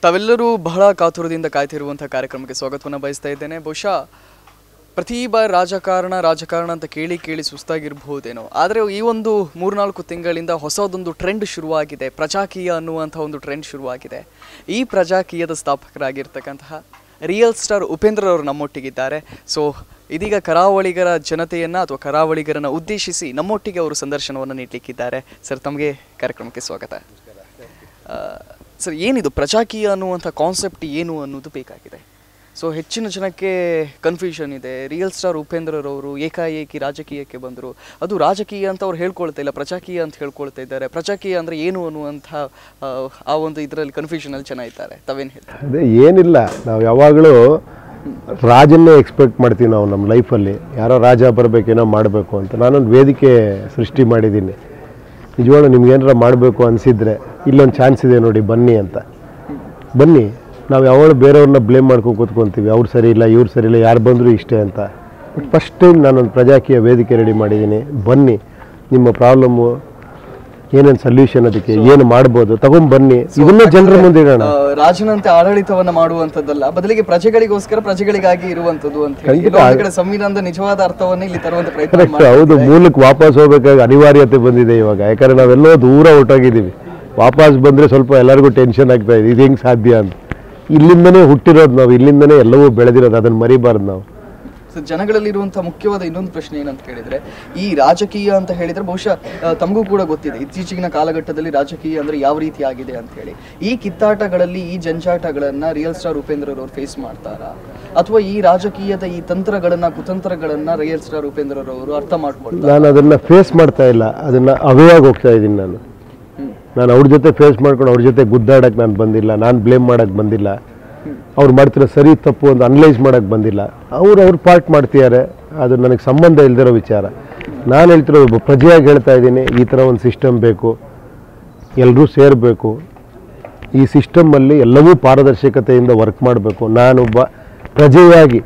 ತಾವೆಲ್ಲರೂ ಬಹಳ ಕಾತುರದಿಂದ ಕಾಯ್ತಿರುವಂತಹ ಕಾರ್ಯಕ್ರಮಕ್ಕೆ ಸ್ವಾಗತವನ್ನು ಬಯಸ್ತಾ ಇದ್ದೇನೆ. ಬಹುಶಃ ಪ್ರತಿ ಬಾರಿ ರಾಜಕಾರಣ ಅಂತ ಕೇಳಿ ಸುಸ್ತಾಗಿರಬಹುದೇನೋ, ಆದರೆ ಈ ಒಂದು 3-4 ತಿಂಗಳಿಂದ ಹೊಸದೊಂದು ಟ್ರೆಂಡ್ ಶುರುವಾಗಿದೆ. ಪ್ರಜಾಕೀಯ ಅನ್ನುವಂಥ ಒಂದು ಟ್ರೆಂಡ್ ಶುರುವಾಗಿದೆ. ಈ ಪ್ರಜಾಕೀಯದ ಸ್ಥಾಪಕರಾಗಿರ್ತಕ್ಕಂತಹ ರಿಯಲ್ ಸ್ಟಾರ್ ಉಪೇಂದ್ರ ಅವರು ನಮ್ಮೊಟ್ಟಿಗಿದ್ದಾರೆ. ಸೊ ಇದೀಗ ಕರಾವಳಿಗರ ಜನತೆಯನ್ನು ಅಥವಾ ಕರಾವಳಿಗರನ್ನು ಉದ್ದೇಶಿಸಿ ನಮ್ಮೊಟ್ಟಿಗೆ ಅವರು ಸಂದರ್ಶನವನ್ನು ನೀಡಲಿಕ್ಕಿದ್ದಾರೆ. ಸರ್, ತಮಗೆ ಕಾರ್ಯಕ್ರಮಕ್ಕೆ ಸ್ವಾಗತ. ಸರ್, ಏನಿದು ಪ್ರಜಾಕೀಯ ಅನ್ನುವಂಥ ಕಾನ್ಸೆಪ್ಟ್ ಏನು ಅನ್ನೋದು ಬೇಕಾಗಿದೆ. ಸೊ ಹೆಚ್ಚಿನ ಜನಕ್ಕೆ ಕನ್ಫ್ಯೂಷನ್ ಇದೆ. ರಿಯಲ್ ಸ್ಟಾರ್ ಉಪೇಂದ್ರರವರು ಏಕಾಏಕಿ ರಾಜಕೀಯಕ್ಕೆ ಬಂದರು. ಅದು ರಾಜಕೀಯ ಅಂತ ಅವ್ರು ಹೇಳ್ಕೊಳ್ತಾ ಇಲ್ಲ, ಪ್ರಜಾಕೀಯ ಅಂತ ಹೇಳ್ಕೊಳ್ತಾ ಇದ್ದಾರೆ. ಪ್ರಜಾಕೀಯ ಅಂದರೆ ಏನು ಅನ್ನುವಂಥ ಆ ಒಂದು ಇದರಲ್ಲಿ ಕನ್ಫ್ಯೂಷನಲ್ಲಿ ಜನ ಇದ್ದಾರೆ. ತಾವೇನು ಹೇಳ್ತಾರೆ? ಅದೇ ಏನಿಲ್ಲ, ನಾವು ಯಾವಾಗಲೂ ರಾಜನ್ನೇ ಎಕ್ಸ್ಪೆಕ್ಟ್ ಮಾಡ್ತೀವಿ ನಾವು ನಮ್ಮ ಲೈಫಲ್ಲಿ. ಯಾರೋ ರಾಜ ಬರಬೇಕೇನೋ ಮಾಡಬೇಕು ಅಂತ. ನಾನೊಂದು ವೇದಿಕೆ ಸೃಷ್ಟಿ ಮಾಡಿದ್ದೀನಿ. ನಿಜವಾಗ್ಲೂ ನಿಮ್ಗೆ ಏನಾರ ಮಾಡಬೇಕು ಅನಿಸಿದರೆ ಇಲ್ಲೊಂದು ಚಾನ್ಸ್ ಇದೆ ನೋಡಿ, ಬನ್ನಿ ಅಂತ. ಬನ್ನಿ. ನಾವು ಯಾವಾಗಲೂ ಬೇರೆಯವ್ರನ್ನ ಬ್ಲೇಮ್ ಮಾಡ್ಕೊಂಡು ಕೂತ್ಕೊತೀವಿ, ಅವ್ರು ಸರಿ ಇಲ್ಲ, ಇವ್ರು ಸರಿ ಇಲ್ಲ, ಯಾರು ಬಂದರೂ ಇಷ್ಟೇ ಅಂತ. ಬಟ್ ಫಸ್ಟ್ ಟೈಮ್ ನಾನೊಂದು ಪ್ರಜಾಕೀಯ ವೇದಿಕೆ ರೆಡಿ ಮಾಡಿದ್ದೀನಿ. ಬನ್ನಿ, ನಿಮ್ಮ ಪ್ರಾಬ್ಲಮ್ಮು ಏನೇನು ಸೊಲ್ಯೂಷನ್, ಅದಕ್ಕೆ ಏನು ಮಾಡ್ಬೋದು ತಗೊಂಡ್ಬನ್ನಿ, ಇದನ್ನೇ ಜನರ ಮುಂದೆ ಇಡೋಣ. ರಾಜನಂತೆ ಆಡಳಿತವನ್ನ ಮಾಡುವಂಥದ್ದಲ್ಲ, ಬದಲಿಗೆ ಪ್ರಜೆಗಳಿಗೋಸ್ಕರ ಪ್ರಜೆಗಳಿಗಾಗಿ ಇರುವಂಥದ್ದು ಅಂತ ಹೇಳಿ ಸಂವಿಧಾನದ ನಿಜವಾದ ಅರ್ಥವನ್ನ ಇಲ್ಲಿ ತರುವಂತ ಪ್ರಯತ್ನ. ಹೌದು, ಮೂಲಕ್ಕೆ ವಾಪಸ್ ಹೋಗ್ಬೇಕಾಗಿ ಅನಿವಾರ್ಯತೆ ಬಂದಿದೆ ಇವಾಗ. ಯಾಕಂದ್ರೆ ನಾವೆಲ್ಲೋ ದೂರ ಹೊರಟೋಗಿದ್ದೀವಿ. ವಾಪಸ್ ಬಂದರೆ ಸ್ವಲ್ಪ ಎಲ್ಲರಿಗೂ ಟೆನ್ಷನ್ ಆಗ್ತಾ ಇದೆ, ಇದು ಹೆಂಗೆ ಸಾಧ್ಯ ಅಂತ. ಇಲ್ಲಿಂದನೇ ಹುಟ್ಟಿರೋದು ನಾವು, ಇಲ್ಲಿಂದನೇ ಎಲ್ಲವೂ ಬೆಳೆದಿರೋದು, ಅದನ್ನು ಮರಿಬಾರ್ದು ನಾವು. ಜನಗಳಲ್ಲಿರುವಂತಹ ಮುಖ್ಯವಾದ ಇನ್ನೊಂದು ಪ್ರಶ್ನೆ ಏನಂತ ಹೇಳಿದ್ರೆ, ಈ ರಾಜಕೀಯ ಅಂತ ಹೇಳಿದ್ರೆ ಬಹುಶಃ ತಮಗೂ ಕೂಡ ಗೊತ್ತಿದೆ ಇತ್ತೀಚಿನ ಕಾಲಘಟ್ಟದಲ್ಲಿ ರಾಜಕೀಯ ಅಂದ್ರೆ ಯಾವ ರೀತಿ ಆಗಿದೆ ಅಂತ ಹೇಳಿ. ಈ ಕಿತ್ತಾಟಗಳಲ್ಲಿ ಈ ಜಂಜಾಟಗಳನ್ನ ರಿಯಲ್ ಸ್ಟಾರ್ ಉಪೇಂದ್ರರವರು ಫೇಸ್ ಮಾಡ್ತಾರಾ, ಅಥವಾ ಈ ರಾಜಕೀಯದ ಈ ತಂತ್ರಗಳನ್ನ ಕುತಂತ್ರಗಳನ್ನ ರಿಯಲ್ ಸ್ಟಾರ್ ಉಪೇಂದ್ರರವರು ಅರ್ಥ ಮಾಡ್ಕೊಳ್ತಾರೆ? ನಾನು ಅದನ್ನ ಫೇಸ್ ಮಾಡ್ತಾ ಇಲ್ಲ, ಅದನ್ನ ಅವೇಯಾಗಿ ಹೋಗ್ತಾ ಇದ್ದೀನಿ. ನಾನು ಅವ್ರ ಜೊತೆ ಫೇಸ್ ಮಾಡ್ಕೊಂಡು ಅವ್ರ ಜೊತೆ ಗುದ್ದಾಡಕ್ಕೆ ನಾನು ಬಂದಿಲ್ಲ, ನಾನು ಬ್ಲೇಮ್ ಮಾಡಕ್ಕೆ ಬಂದಿಲ್ಲ, ಅವ್ರು ಮಾಡ್ತಿರೋ ಸರಿ ತಪ್ಪು ಅಂತ ಅನಲೈಸ್ ಮಾಡೋಕ್ಕೆ ಬಂದಿಲ್ಲ. ಅವ್ರ ಪಾರ್ಟ್ ಮಾಡ್ತಿದ್ದಾರೆ, ಅದು ನನಗೆ ಸಂಬಂಧ ಇಲ್ದಿರೋ ವಿಚಾರ. ನಾನು ಹೇಳ್ತಿರೋ ಒಬ್ಬ ಪ್ರಜೆಯಾಗಿ ಹೇಳ್ತಾ ಇದ್ದೀನಿ, ಈ ಥರ ಒಂದು ಸಿಸ್ಟಮ್ ಬೇಕು, ಎಲ್ಲರೂ ಸೇರಬೇಕು. ಈ ಸಿಸ್ಟಮಲ್ಲಿ ಎಲ್ಲವೂ ಪಾರದರ್ಶಕತೆಯಿಂದ ವರ್ಕ್ ಮಾಡಬೇಕು. ನಾನೊಬ್ಬ ಪ್ರಜೆಯಾಗಿ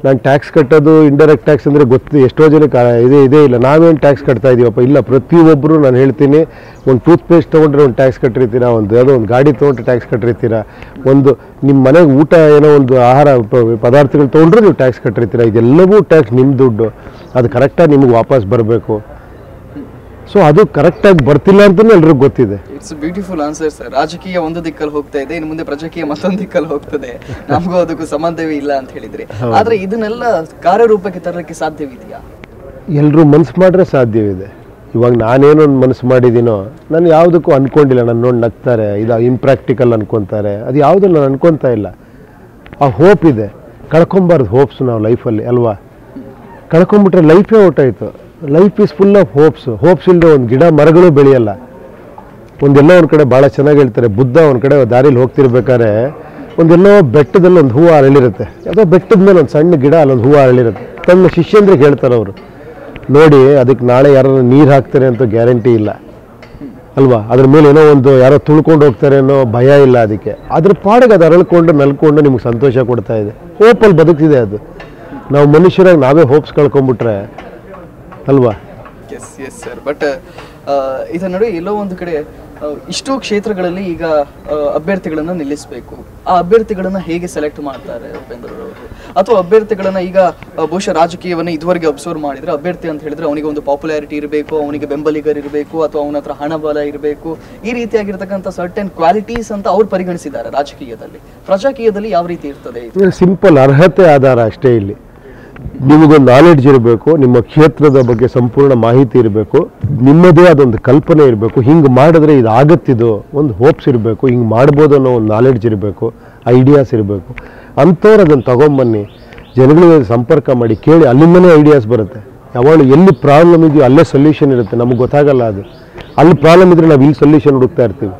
ನಾನು ಟ್ಯಾಕ್ಸ್ ಕಟ್ಟೋದು, ಇಂಡೈರೆಕ್ಟ್ ಟ್ಯಾಕ್ಸ್ ಅಂದರೆ ಗೊತ್ತು ಎಷ್ಟೋ ಜನಕ್ಕೆ ಇದೇ ಇಲ್ಲ. ನಾವೇನು ಟ್ಯಾಕ್ಸ್ ಕಟ್ತಾ ಇದ್ದೀವಪ್ಪ? ಇಲ್ಲ, ಪ್ರತಿಯೊಬ್ಬರು ನಾನು ಹೇಳ್ತೀನಿ, ಒಂದು ಟೂತ್ ಪೇಸ್ಟ್ ತೊಗೊಂಡ್ರೆ ಒಂದು ಟ್ಯಾಕ್ಸ್ ಕಟ್ಟಿರ್ತೀರಾ, ಯಾವುದೋ ಒಂದು ಗಾಡಿ ತೊಗೊಂಡ್ರೆ ಟ್ಯಾಕ್ಸ್ ಕಟ್ಟಿರ್ತೀರಾ, ಒಂದು ನಿಮ್ಮ ಮನೆಗೆ ಊಟ ಏನೋ ಒಂದು ಆಹಾರ ಪದಾರ್ಥಗಳು ತೊಗೊಂಡ್ರೆ ನೀವು ಟ್ಯಾಕ್ಸ್ ಕಟ್ಟಿರ್ತೀರಾ. ಇದೆಲ್ಲವೂ ಟ್ಯಾಕ್ಸ್ ನಿಮ್ಮ ದುಡ್ಡು, ಅದು ಕರೆಕ್ಟಾಗಿ ನಿಮಗೆ ವಾಪಸ್ ಬರಬೇಕು. ಸೊ ಅದು ಕರೆಕ್ಟಾಗಿ ಬರ್ತಿಲ್ಲ ಅಂತಲೂ ಎಲ್ರಿಗೂ ಗೊತ್ತಿದೆ. It's beautiful answer sir. ರಾಜಕೀಯ ಒಂದು ದಿಕ್ಕಲ್ಲಿ ಹೋಗ್ತಾ ಇದೆ, ಇನ್ನು ಮುಂದೆ ಪ್ರಜಾಕೀಯ ಮತ್ತೊಂದು ದಿಕ್ಕಲ್ಲಿ ಹೋಗ್ತದೆ, ನಮಗೂ ಅದಕ್ಕೂ ಸಂಬಂಧವೇ ಇಲ್ಲ ಅಂತ ಹೇಳಿದ್ರಿ. ಆದ್ರೆ ಇದನ್ನೆಲ್ಲ ಕಾರ್ಯರೂಪಕ್ಕೆ ತರಲಿಕ್ಕೆ ಸಾಧ್ಯವಿದೆಯಾ? ಎಲ್ಲರೂ ಮನಸ್ಸು ಮಾಡ್ರೆ ಸಾಧ್ಯವಿದೆ. ಇವಾಗ ನಾನೇನೊಂದು ಮನಸ್ಸು ಮಾಡಿದ್ದೀನೋ, ನಾನು ಯಾವುದಕ್ಕೂ ಅಂದ್ಕೊಂಡಿಲ್ಲ. ನಾನು ನೋಡಿ ನಗ್ತಾರೆ, ಇದು ಇಂಪ್ರ್ಯಾಕ್ಟಿಕಲ್ ಅನ್ಕೊತಾರೆ, ಅದು ಯಾವುದನ್ನು ನಾನು ಅನ್ಕೊತಾ ಇಲ್ಲ. ಆ ಹೋಪ್ ಇದೆ, ಕಳ್ಕೊಬಾರ್ದು ಹೋಪ್ಸ್ ನಾವು ಲೈಫಲ್ಲಿ ಅಲ್ವಾ. ಕಳ್ಕೊಂಬಿಟ್ರೆ ಲೈಫೇ ಹೊರ್ಟೋಯ್ತು. Life is full of hopes ಇಲ್ಲದೆ ಒಂದು ಗಿಡ ಮರಗಳು ಬೆಳೆಯಲ್ಲ. ಒಂದೆಲ್ಲೋ ಒಂದು ಕಡೆ ಭಾಳ ಚೆನ್ನಾಗಿ ಹೇಳ್ತಾರೆ, ಬುದ್ಧ ಒಂದು ಕಡೆ ದಾರಿಲಿ ಹೋಗ್ತಿರ್ಬೇಕಾದ್ರೆ ಒಂದೆಲ್ಲೋ ಬೆಟ್ಟದಲ್ಲಿ ಒಂದು ಹೂವು ಅರಳಿರುತ್ತೆ, ಯಾವುದೋ ಬೆಟ್ಟದ ಮೇಲೆ ಒಂದು ಸಣ್ಣ ಗಿಡ ಅಲ್ಲೊಂದು ಹೂವು ಅರಳಿರುತ್ತೆ. ತನ್ನ ಶಿಷ್ಯಂದ್ರಿಗೆ ಹೇಳ್ತಾರೆ ಅವರು, ನೋಡಿ ಅದಕ್ಕೆ ನಾಳೆ ಯಾರು ನೀರು ಹಾಕ್ತಾರೆ ಅಂತ ಗ್ಯಾರಂಟಿ ಇಲ್ಲ ಅಲ್ವಾ, ಅದ್ರ ಮೇಲೆ ಏನೋ ಒಂದು ಯಾರೋ ತುಳ್ಕೊಂಡು ಹೋಗ್ತಾರೆ ಅನ್ನೋ ಭಯ ಇಲ್ಲ. ಅದಕ್ಕೆ ಅದ್ರ ಪಾಡಿಗೆ ಅದು ಅರಳ್ಕೊಂಡು ನಲ್ಕೊಂಡು ನಿಮ್ಗೆ ಸಂತೋಷ ಕೊಡ್ತಾ ಇದೆ. ಹೋಪಲ್ಲಿ ಬದುಕ್ತಿದೆ ಅದು. ನಾವು ಮನುಷ್ಯರಾಗಿ ನಾವೇ ಹೋಪ್ಸ್ ಕಳ್ಕೊಂಡ್ಬಿಟ್ರೆ ಅಲ್ವಾ. S yes sir. ಬಟ್ ಇದರ ನಡುವೆ ಎಲ್ಲೋ ಒಂದು ಕಡೆ ಇಷ್ಟೋ ಕ್ಷೇತ್ರಗಳಲ್ಲಿ ಈಗ ಅಭ್ಯರ್ಥಿಗಳನ್ನ ನಿಲ್ಲಿಸಬೇಕು. ಆ ಅಭ್ಯರ್ಥಿಗಳನ್ನ ಹೇಗೆ ಸೆಲೆಕ್ಟ್ ಮಾಡ್ತಾರೆ ಉಪೇಂದ್ರರವರು? ಅಥವಾ ಅಭ್ಯರ್ಥಿಗಳನ್ನ ಈಗ ಬಹುಶಃ ರಾಜಕೀಯವನ್ನು ಇದುವರೆಗೆ ಅಬ್ಸರ್ವ್ ಮಾಡಿದ್ರೆ, ಅಭ್ಯರ್ಥಿ ಅಂತ ಹೇಳಿದ್ರೆ ಅವನಿಗೆ ಒಂದು ಪಾಪ್ಯುಲಾರಿಟಿ ಇರಬೇಕು, ಅವನಿಗೆ ಬೆಂಬಲಿಗರು ಇರಬೇಕು, ಅಥವಾ ಅವನ ಹತ್ರ ಹಣ ಬಲ ಇರಬೇಕು, ಈ ರೀತಿಯಾಗಿರ್ತಕ್ಕಂಥ ಸರ್ಟನ್ ಕ್ವಾಲಿಟೀಸ್ ಅಂತ ಅವ್ರು ಪರಿಗಣಿಸಿದ್ದಾರೆ ರಾಜಕೀಯದಲ್ಲಿ. ಪ್ರಜಾಕೀಯದಲ್ಲಿ ಯಾವ ರೀತಿ ಇರ್ತದೆ? ಸಿಂಪಲ್, ಅರ್ಹತೆ ಆಧಾರ ಅಷ್ಟೇ. ಇಲ್ಲಿ ನಿಮಗೊಂದು ನಾಲೆಡ್ಜ್ ಇರಬೇಕು, ನಿಮ್ಮ ಕ್ಷೇತ್ರದ ಬಗ್ಗೆ ಸಂಪೂರ್ಣ ಮಾಹಿತಿ ಇರಬೇಕು, ನಿಮ್ಮದೇ ಅದೊಂದು ಕಲ್ಪನೆ ಇರಬೇಕು, ಹಿಂಗೆ ಮಾಡಿದ್ರೆ ಇದು ಆಗತ್ತಿದು ಒಂದು ಹೋಪ್ಸ್ ಇರಬೇಕು, ಹಿಂಗೆ ಮಾಡ್ಬೋದು ಅನ್ನೋ ಒಂದು ನಾಲೆಡ್ಜ್ ಇರಬೇಕು, ಐಡಿಯಾಸ್ ಇರಬೇಕು. ಅಂಥವ್ರು ಅದನ್ನು ತೊಗೊಂಬನ್ನಿ, ಜನಗಳಿಗೆ ಸಂಪರ್ಕ ಮಾಡಿ ಕೇಳಿ, ಅಲ್ಲಿಂದನೇ ಐಡಿಯಾಸ್ ಬರುತ್ತೆ. ಯಾವಾಗಲೂ ಎಲ್ಲಿ ಪ್ರಾಬ್ಲಮ್ ಇದೆಯೋ ಅಲ್ಲೇ ಸೊಲ್ಯೂಷನ್ ಇರುತ್ತೆ. ನಮಗೆ ಗೊತ್ತಾಗಲ್ಲ ಅದು. ಅಲ್ಲಿ ಪ್ರಾಬ್ಲಮ್ ಇದ್ದರೆ ನಾವು ಇಲ್ಲಿ ಸೊಲ್ಯೂಷನ್ ಹುಡುಕ್ತಾ ಇರ್ತೀವಿ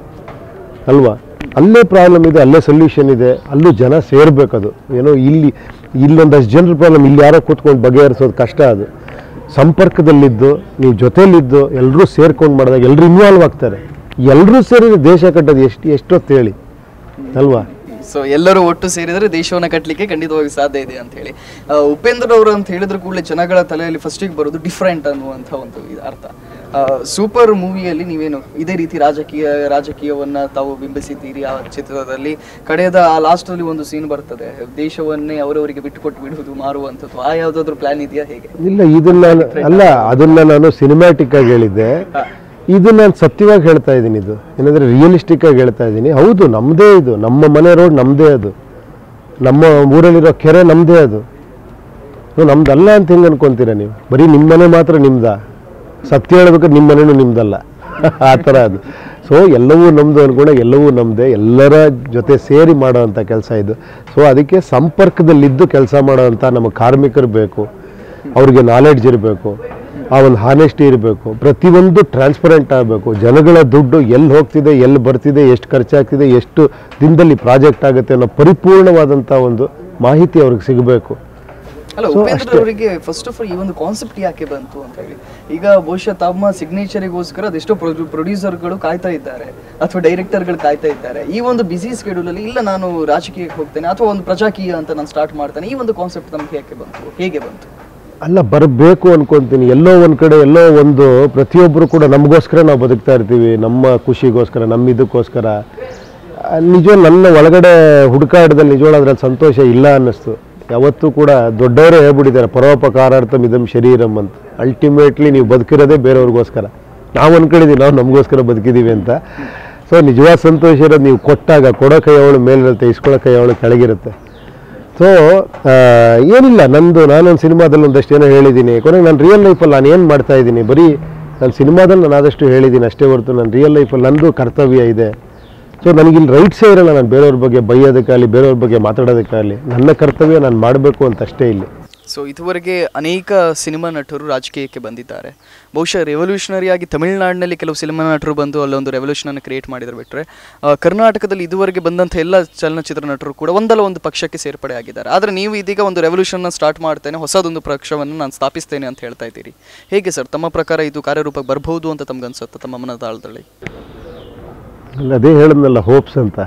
ಅಲ್ವಾ. ಅಲ್ಲೇ ಪ್ರಾಬ್ಲಮ್ ಇದೆ, ಅಲ್ಲೇ ಸೊಲ್ಯೂಷನ್ ಇದೆ, ಅಲ್ಲೂ ಜನ ಸೇರಬೇಕದು. ಏನೋ ಇಲ್ಲೊಂದಷ್ಟು ಜನರ ಪ್ರಾಬ್ಲಮ್ ಇಲ್ಲಿ ಯಾರೋ ಕೂತ್ಕೊಂಡು ಬಗೆಹರಿಸೋದು ಕಷ್ಟ. ಅದು ಸಂಪರ್ಕದಲ್ಲಿದ್ದು, ನೀವು ಜೊತೆಯಲ್ಲಿದ್ದು, ಎಲ್ಲರೂ ಸೇರ್ಕೊಂಡು ಮಾಡಿದಾಗ ಎಲ್ಲರೂ ಇನ್ವಾಲ್ವ್ ಆಗ್ತಾರೆ. ಎಲ್ಲರೂ ಸೇರಿದ್ರೆ ದೇಶ ಕಟ್ಟೋದು ಎಷ್ಟೊತ್ತು ಹೇಳಿ ಅಲ್ವಾ. ಸೊ ಎಲ್ಲರೂ ಒಟ್ಟು ಸೇರಿದರೆ ದೇಶವನ್ನು ಕಟ್ಟಲಿಕ್ಕೆ ಖಂಡಿತವಾಗಿ ಸಾಧ್ಯ ಇದೆ ಅಂತ ಹೇಳಿ. ಉಪೇಂದ್ರ ಅವರು ಅಂತ ಹೇಳಿದ್ರೆ ಕೂಡಲೇ ಜನಗಳ ತಲೆಯಲ್ಲಿ ಫಸ್ಟಿಗೆ ಬರೋದು ಡಿಫ್ರೆಂಟ್ ಅನ್ನುವಂಥ ಒಂದು ಅರ್ಥ. ಸೂಪರ್ ಮೂವಿಯಲ್ಲಿ ನೀವೇನು ಇದೇ ರೀತಿ ರಾಜಕೀಯವನ್ನ ತಾವು ಬಿಂಬಿಸಿದ್ದೀರಿ ಆ ಚಿತ್ರದಲ್ಲಿ. ಕಡೆಯದ ಆ ಲಾಸ್ಟ್ ಅಲ್ಲಿ ಒಂದು ಸೀನ್ ಬರ್ತದೆ, ದೇಶವನ್ನೇ ಅವರವರಿಗೆ ಬಿಟ್ಟುಕೊಟ್ಟು ಬಿಡುವುದು, ಮಾರುವಂಥದ್ದು. ಆ ಯಾವ್ದಾದ್ರು ಪ್ಲಾನ್ ಇದೆಯಾ ಹೇಗೆ? ಇಲ್ಲ, ಅದನ್ನ ನಾನು ಸಿನಿಮ್ಯಾಟಿಕ್ ಆಗಿ ಹೇಳಿದ್ದೆ. ಇದು ನಾನು ಸತ್ಯವಾಗಿ ಹೇಳ್ತಾ ಇದ್ದೀನಿ. ಇದು ಏನಂದ್ರೆ ರಿಯಲಿಸ್ಟಿಕ್ ಆಗಿ ಹೇಳ್ತಾ ಇದ್ದೀನಿ. ಹೌದು, ನಮ್ದೇ ಇದು, ನಮ್ಮ ಮನೆ ರೋಡ್ ನಮ್ದೇ, ಅದು ನಮ್ಮ ಊರಲ್ಲಿರೋ ಕೆರೆ ನಮ್ದೇ, ಅದು ನಮ್ದಲ್ಲ ಅಂತ ಹೆಂಗೆ ಅನ್ಕೊಂತೀರ ನೀವು? ಬರೀ ನಿಮ್ಮ ಮನೆ ಮಾತ್ರ ನಿಮ್ದ? ಸತ್ಯ ಹೇಳ್ಬೇಕಾದ್ರೆ ನಿಮ್ಮ ಮನೆಯೂ ನಿಮ್ದಲ್ಲ, ಆ ಥರ ಅದು. ಸೊ ಎಲ್ಲವೂ ನಮ್ಮದು ಅನ್ಕೊಂಡ, ಎಲ್ಲವೂ ನಮ್ಮದೇ, ಎಲ್ಲರ ಜೊತೆ ಸೇರಿ ಮಾಡೋವಂಥ ಕೆಲಸ ಇದು. ಸೊ ಅದಕ್ಕೆ ಸಂಪರ್ಕದಲ್ಲಿದ್ದು ಕೆಲಸ ಮಾಡೋವಂಥ ನಮ್ಮ ಕಾರ್ಮಿಕರು ಬೇಕು, ಅವ್ರಿಗೆ ನಾಲೆಡ್ಜ್ ಇರಬೇಕು, ಆ ಒಂದು ಹಾನೆಸ್ಟಿ ಇರಬೇಕು, ಪ್ರತಿಯೊಂದು ಟ್ರಾನ್ಸ್ಪರೆಂಟ್ ಆಗಬೇಕು. ಜನಗಳ ದುಡ್ಡು ಎಲ್ಲಿ ಹೋಗ್ತಿದೆ, ಎಲ್ಲಿ ಬರ್ತಿದೆ, ಎಷ್ಟು ಖರ್ಚಾಗ್ತಿದೆ, ಎಷ್ಟು ದಿನದಲ್ಲಿ ಪ್ರಾಜೆಕ್ಟ್ ಆಗುತ್ತೆ ಅನ್ನೋ ಪರಿಪೂರ್ಣವಾದಂಥ ಒಂದು ಮಾಹಿತಿ ಅವ್ರಿಗೆ ಸಿಗಬೇಕು. ಅಲ್ಲ, ಉಪೇಂದ್ರ ಅವರಿಗೆ ಫಸ್ಟ್ ಆಫ್ ಆಲ್ ಈ ಒಂದು ಕಾನ್ಸೆಪ್ಟ್ ಯಾಕೆ ಬಂತು ಅಂತ ಹೇಳಿ, ಈಗ ಬಹುಶಃ ತಮ್ಮ ಸಿಗ್ನೇಚರಿಗೋಸ್ಕರ ಅದೆಷ್ಟೋ ಪ್ರೊಡ್ಯೂಸರ್ಗಳು ಕಾಯ್ತಾ ಇದ್ದಾರೆ ಅಥವಾ ಡೈರೆಕ್ಟರ್ಗಳು ಕಾಯ್ತಾ ಇದ್ದಾರೆ. ಈ ಒಂದು ಬಿಸಿ ಸ್ಕೆಡ್ಯೂಲ್ ಅಲ್ಲಿ ಇಲ್ಲ ನಾನು ರಾಜಕೀಯಕ್ಕೆ ಹೋಗ್ತೇನೆ ಅಥವಾ ಒಂದು ಪ್ರಜಾಕೀಯ ಅಂತ ನಾನು ಸ್ಟಾರ್ಟ್ ಮಾಡ್ತೇನೆ, ಈ ಒಂದು ಕಾನ್ಸೆಪ್ಟ್ ನಮ್ಗೆ ಯಾಕೆ ಬಂತು, ಹೇಗೆ ಬಂತು? ಅಲ್ಲ, ಬರಬೇಕು ಅನ್ಕೊಂತೀನಿ. ಎಲ್ಲೋ ಒಂದು ಕಡೆ, ಎಲ್ಲೋ ಒಂದು ಪ್ರತಿಯೊಬ್ಬರು ಕೂಡ ನಮಗೋಸ್ಕರ ನಾವು ಬದುಕ್ತಾ ಇರ್ತೀವಿ, ನಮ್ಮ ಖುಷಿಗೋಸ್ಕರ, ನಮ್ಮ ಇದಕ್ಕೋಸ್ಕರ. ನಿಜ ನನ್ನ ಒಳಗಡೆ ಹುಡುಕಾಟದಲ್ಲಿ ನಿಜವಾಗ್ಲೂ ಅದ್ರಲ್ಲಿ ಸಂತೋಷ ಇಲ್ಲ ಅನ್ನಿಸ್ತು. ಯಾವತ್ತೂ ಕೂಡ ದೊಡ್ಡವರೇ ಹೇಳ್ಬಿಟ್ಟಿದ್ದಾರೆ, ಪರೋಪಕಾರಾರ್ಥಂ ಇದಂ ಶರೀರಂ ಅಂತ. ಅಲ್ಟಿಮೇಟ್ಲಿ ನೀವು ಬದುಕಿರೋದೇ ಬೇರೆಯವ್ರಿಗೋಸ್ಕರ. ನಾವು ಅನ್ಕೊಂಡಿದ್ದೀವಿ ನಾವು ನಮಗೋಸ್ಕರ ಬದುಕಿದ್ದೀವಿ ಅಂತ. ಸೊ ನಿಜವಾದ ಸಂತೋಷ ಇರೋದು ನೀವು ಕೊಟ್ಟಾಗ. ಕೊಡೋ ಕೈ ಅವಳು ಮೇಲಿರುತ್ತೆ, ಇಸ್ಕೊಳ್ಳೋ ಕೈ ಅವಳು ಕೆಳಗಿರುತ್ತೆ. ಸೊ ಏನಿಲ್ಲ, ನಾನೊಂದು ಸಿನಿಮಾದಲ್ಲಿ ಒಂದಷ್ಟು ಏನೋ ಹೇಳಿದ್ದೀನಿ. ಕೊನೆಗೆ ನಾನು ರಿಯಲ್ ಲೈಫಲ್ಲಿ ನಾನು ಏನು ಮಾಡ್ತಾ ಇದ್ದೀನಿ, ಬರೀ ನಾನು ಸಿನಿಮಾದಲ್ಲಿ ನಾನು ಆದಷ್ಟು ಹೇಳಿದ್ದೀನಿ ಅಷ್ಟೇ ಹೊರತು ನನ್ನ ರಿಯಲ್ ಲೈಫಲ್ಲಿ ನನ್ನದು ಕರ್ತವ್ಯ ಇದೆ. ಸೊ ನನಗಿಲ್ಲಿ ರೈಟ್ಸೇ ಇರೋಲ್ಲ, ನಾನು ಬೇರೆಯವ್ರ ಬಗ್ಗೆ ಬೈಯೋದಕ್ಕಾಗಲಿ, ಬೇರೆಯವ್ರ ಬಗ್ಗೆ ಮಾತಾಡೋದಕ್ಕಾಗಲಿ. ನನ್ನ ಕರ್ತವ್ಯ ನಾನು ಮಾಡಬೇಕು ಅಂತ ಅಷ್ಟೇ ಇಲ್ಲಿ. ಸೊ ಇದುವರೆಗೆ ಅನೇಕ ಸಿನಿಮಾ ನಟರು ರಾಜಕೀಯಕ್ಕೆ ಬಂದಿದ್ದಾರೆ. ಬಹುಶಃ ರೆವಲ್ಯೂಷನರಿ ಆಗಿ ತಮಿಳುನಾಡಿನಲ್ಲಿ ಕೆಲವು ಸಿನಿಮಾ ನಟರು ಬಂದು ಅಲ್ಲೊಂದು ರೆವಲ್ಯೂಷನನ್ನು ಕ್ರಿಯೇಟ್ ಮಾಡಿದ್ರೆ ಬಿಟ್ಟರೆ, ಕರ್ನಾಟಕದಲ್ಲಿ ಇದುವರೆಗೆ ಬಂದಂಥ ಎಲ್ಲ ಚಲನಚಿತ್ರ ನಟರು ಕೂಡ ಒಂದಲ್ಲ ಒಂದು ಪಕ್ಷಕ್ಕೆ ಸೇರ್ಪಡೆ ಆಗಿದ್ದಾರೆ. ಆದರೆ ನೀವು ಇದೀಗ ಒಂದು ರೆವಲ್ಯೂಷನ್ನ ಸ್ಟಾರ್ಟ್ ಮಾಡ್ತೇನೆ, ಹೊಸದೊಂದು ಪಕ್ಷವನ್ನು ನಾನು ಸ್ಥಾಪಿಸ್ತೇನೆ ಅಂತ ಹೇಳ್ತಾ ಇದ್ದೀರಿ. ಹೇಗೆ ಸರ್, ತಮ್ಮ ಪ್ರಕಾರ ಇದು ಕಾರ್ಯರೂಪಕ್ಕೆ ಬರ್ಬೋದು ಅಂತ ತಮ್ಗನ್ಸುತ್ತೆ ತಮ್ಮ ಮನದಾಳದಲ್ಲಿ? ಅದೇ ಹೇಳಿದ್ನಲ್ಲ, ಹೋಪ್ಸ್ ಅಂತ.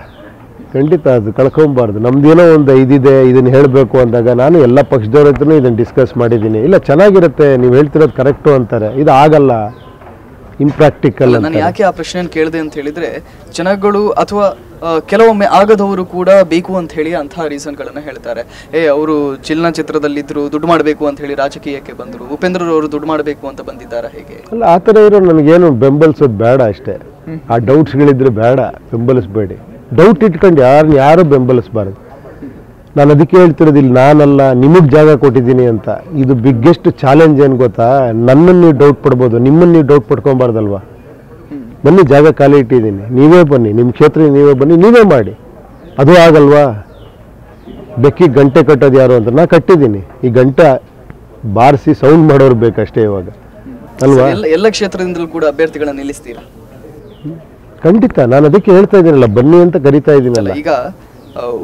ಖಂಡಿತ ಅದು ಕಳ್ಕೊಬಾರ್ದು. ನಮ್ದೇನೋ ಒಂದು ಇದಿದೆ, ಇದನ್ನು ಹೇಳಬೇಕು ಅಂದಾಗ ನಾನು ಎಲ್ಲ ಪಕ್ಷದವ್ರ ಹತ್ರನೂ ಇದನ್ನು ಡಿಸ್ಕಸ್ ಮಾಡಿದ್ದೀನಿ. ಇಲ್ಲ, ಚೆನ್ನಾಗಿರುತ್ತೆ, ನೀವು ಹೇಳ್ತಿರೋದು ಕರೆಕ್ಟು ಅಂತಾರೆ. ಇದು ಆಗಲ್ಲ, ಇಂಪ್ರಾಕ್ಟಿಕಲ್. ನಾನು ಯಾಕೆ ಆ ಪ್ರಶ್ನೆಯನ್ನು ಕೇಳಿದೆ ಅಂತ ಹೇಳಿದ್ರೆ, ಜನಗಳು ಅಥವಾ ಕೆಲವೊಮ್ಮೆ ಆಗದವರು ಕೂಡ ಬೇಕು ಅಂತ ಹೇಳಿ ಅಂತಹ ರೀಸನ್ಗಳನ್ನು ಹೇಳ್ತಾರೆ. ಅವರು ಚಲನಚಿತ್ರದಲ್ಲಿದ್ದರು, ದುಡ್ಡು ಮಾಡಬೇಕು ಅಂತ ಹೇಳಿ ರಾಜಕೀಯಕ್ಕೆ ಬಂದರು. ಉಪೇಂದ್ರರವರು ದುಡ್ಡು ಮಾಡಬೇಕು ಅಂತ ಬಂದಿದ್ದಾರೆ. ಹೇಗೆ ಅಲ್ಲ, ಆ ಥರ ಇರೋ ನನಗೇನು ಬೆಂಬಲಿಸೋದು ಬೇಡ ಅಷ್ಟೇ. ಆ ಡೌಟ್ಸ್ಗಳಿದ್ರೆ ಬೇಡ, ಬೆಂಬಲಿಸ್ಬೇಡಿ. ಡೌಟ್ ಇಟ್ಕೊಂಡು ಯಾರು ಬೆಂಬಲಿಸಬಾರ್ದು. ನಾನು ಅದಕ್ಕೆ ಹೇಳ್ತಿರೋದು, ಇಲ್ಲಿ ನಾನಲ್ಲ ನಿಮಗೆ ಜಾಗ ಕೊಟ್ಟಿದ್ದೀನಿ ಅಂತ. ಇದು ಬಿಗ್ಗೆಸ್ಟ್ ಚಾಲೆಂಜ್ ಏನು ಗೊತ್ತಾ? ನನ್ನನ್ನು ನೀವು ಡೌಟ್ ಪಡ್ಬೋದು, ನಿಮ್ಮನ್ನು ನೀವು ಡೌಟ್ ಪಡ್ಕೊಬಾರ್ದಲ್ವಾ? ಬನ್ನಿ, ಜಾಗ ಖಾಲಿ ಇಟ್ಟಿದ್ದೀನಿ, ನೀವೇ ಬನ್ನಿ, ನಿಮ್ಮ ಕ್ಷೇತ್ರ ನೀವೇ ಬನ್ನಿ, ನೀವೇ ಮಾಡಿ. ಅದು ಆಗಲ್ವಾ? ಬೆಕ್ಕಿಗೆ ಗಂಟೆ ಕಟ್ಟೋದು ಯಾರು ಅಂತ ನಾ ಕಟ್ಟಿದ್ದೀನಿ. ಈ ಗಂಟೆ ಬಾರಿಸಿ ಸೌಂಡ್ ಮಾಡೋರು ಬೇಕಷ್ಟೇ ಇವಾಗ, ಅಲ್ವಾ? ಎಲ್ಲ ಕ್ಷೇತ್ರದಿಂದಲೂ ಕೂಡ ಅಭ್ಯರ್ಥಿಗಳನ್ನ ನಿಲ್ಲಿಸ್ತೀರಾ? ಖಂಡಿತ, ನಾನು ಅದಕ್ಕೆ ಹೇಳ್ತಾ ಇದ್ದೀನಲ್ಲ, ಬನ್ನಿ ಅಂತ ಕರಿತಾ ಇದ್ದೀನಲ್ಲ. ಈಗ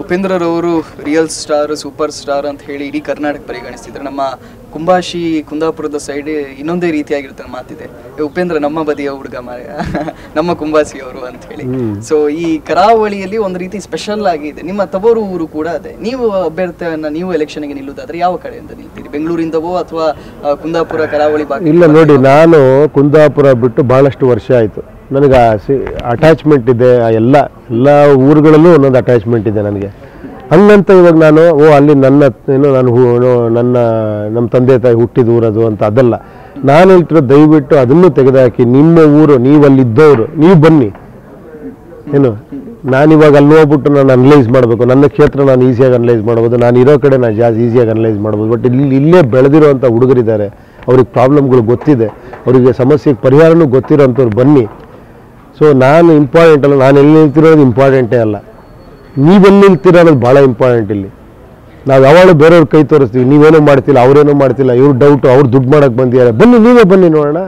ಉಪೇಂದ್ರರವರು ರಿಯಲ್ ಸ್ಟಾರ್, ಸೂಪರ್ ಸ್ಟಾರ್ ಅಂತ ಹೇಳಿ ಇಡೀ ಕರ್ನಾಟಕ ಪರಿಗಣಿಸ್ತಿದ್ರೆ, ನಮ್ಮ ಕುಂಬಾಶಿ ಕುಂದಾಪುರದ ಸೈಡ್ ಇನ್ನೊಂದೇ ರೀತಿಯಾಗಿರುತ್ತೆ ಮಾತಿದೆ, ಉಪೇಂದ್ರ ನಮ್ಮ ಬದಿಯ ಹುಡುಗ ಮಾರ್ಯ, ನಮ್ಮ ಕುಂಬಾಸಿ ಅವರು ಅಂತ ಹೇಳಿ. ಸೊ ಈ ಕರಾವಳಿಯಲ್ಲಿ ಒಂದು ರೀತಿ ಸ್ಪೆಷಲ್ ಆಗಿದೆ. ನಿಮ್ಮ ತವರು ಊರು ಕೂಡ ಅದೇ. ನೀವು ಅಭ್ಯರ್ಥಿಯನ್ನ ನೀವು ಎಲೆಕ್ಷನ್ಗೆ ನಿಲ್ಲುವುದಾದ್ರೆ ಯಾವ ಕಡೆಯಿಂದ ನಿಲ್ತೀರಿ? ಬೆಂಗಳೂರಿಂದವೋ ಅಥವಾ ಕುಂದಾಪುರ ಕರಾವಳಿ ಭಾಗ? ಇಲ್ಲ ನೋಡಿ, ನಾನು ಕುಂದಾಪುರ ಬಿಟ್ಟು ಬಹಳಷ್ಟು ವರ್ಷ ಆಯಿತು. ನನಗೆ ಅಟ್ಯಾಚ್ಮೆಂಟ್ ಇದೆ. ಎಲ್ಲ ಊರುಗಳಲ್ಲೂ ಒಂದೊಂದು ಅಟ್ಯಾಚ್ಮೆಂಟ್ ಇದೆ ನನಗೆ. ಹಂಗಂತ ಇವಾಗ ನಾನು ಅಲ್ಲಿ ನಮ್ಮ ತಂದೆ ತಾಯಿ ಹುಟ್ಟಿದ ಊರದು ಅಂತ ಅದಲ್ಲ. ನಾನು ಹೇಳ್ತಿರೋ, ದಯವಿಟ್ಟು ಅದನ್ನು ತೆಗೆದುಹಾಕಿ. ನಿಮ್ಮ ಊರು, ನೀವಲ್ಲಿದ್ದವರು, ನೀವು ಬನ್ನಿ. ಏನು, ನಾನಿವಾಗ ಅಲ್ಲಿ ಹೋಗ್ಬಿಟ್ಟು ನಾನು ಅನಲೈಸ್ ಮಾಡಬೇಕು. ನನ್ನ ಕ್ಷೇತ್ರ ನಾನು ಈಸಿಯಾಗಿ ಅನಲೈಸ್ ಮಾಡ್ಬೋದು, ನಾನು ಇರೋ ಕಡೆ ನಾನು ಜಾಸ್ತಿ ಈಸಿಯಾಗಿ ಅನಲೈಸ್ ಮಾಡ್ಬೋದು. ಬಟ್ ಇಲ್ಲೇ ಬೆಳೆದಿರೋವಂಥ ಹುಡುಗರಿದ್ದಾರೆ, ಅವ್ರಿಗೆ ಪ್ರಾಬ್ಲಮ್ಗಳು ಗೊತ್ತಿದೆ, ಅವರಿಗೆ ಸಮಸ್ಯೆಗೆ ಪರಿಹಾರನೂ ಗೊತ್ತಿರೋಂಥವ್ರು ಬನ್ನಿ. ಸೊ ನಾನು ಇಂಪಾರ್ಟೆಂಟ್ ಅಲ್ಲ, ನಾನು ಎಲ್ಲಿ ನಿಲ್ತಿರೋದು ಇಂಪಾರ್ಟೆಂಟೇ ಅಲ್ಲ, ನೀವೆಲ್ಲಿ ನಿಲ್ತಿರೋದು ಭಾಳ ಇಂಪಾರ್ಟೆಂಟ್. ಇಲ್ಲಿ ನಾವು ಯಾವಾಗಲೂ ಬೇರೆಯವ್ರ ಕೈ ತೋರಿಸ್ತೀವಿ, ನೀವೇನೋ ಮಾಡ್ತಿಲ್ಲ, ಅವರೇನೋ ಮಾಡ್ತಿಲ್ಲ, ಇವ್ರು ಡೌಟು, ಅವ್ರು ದುಡ್ಡು ಮಾಡೋಕ್ಕೆ ಬಂದಿದ್ದಾರೆ. ಬನ್ನಿ, ನೀವೇ ಬನ್ನಿ ನೋಡೋಣ.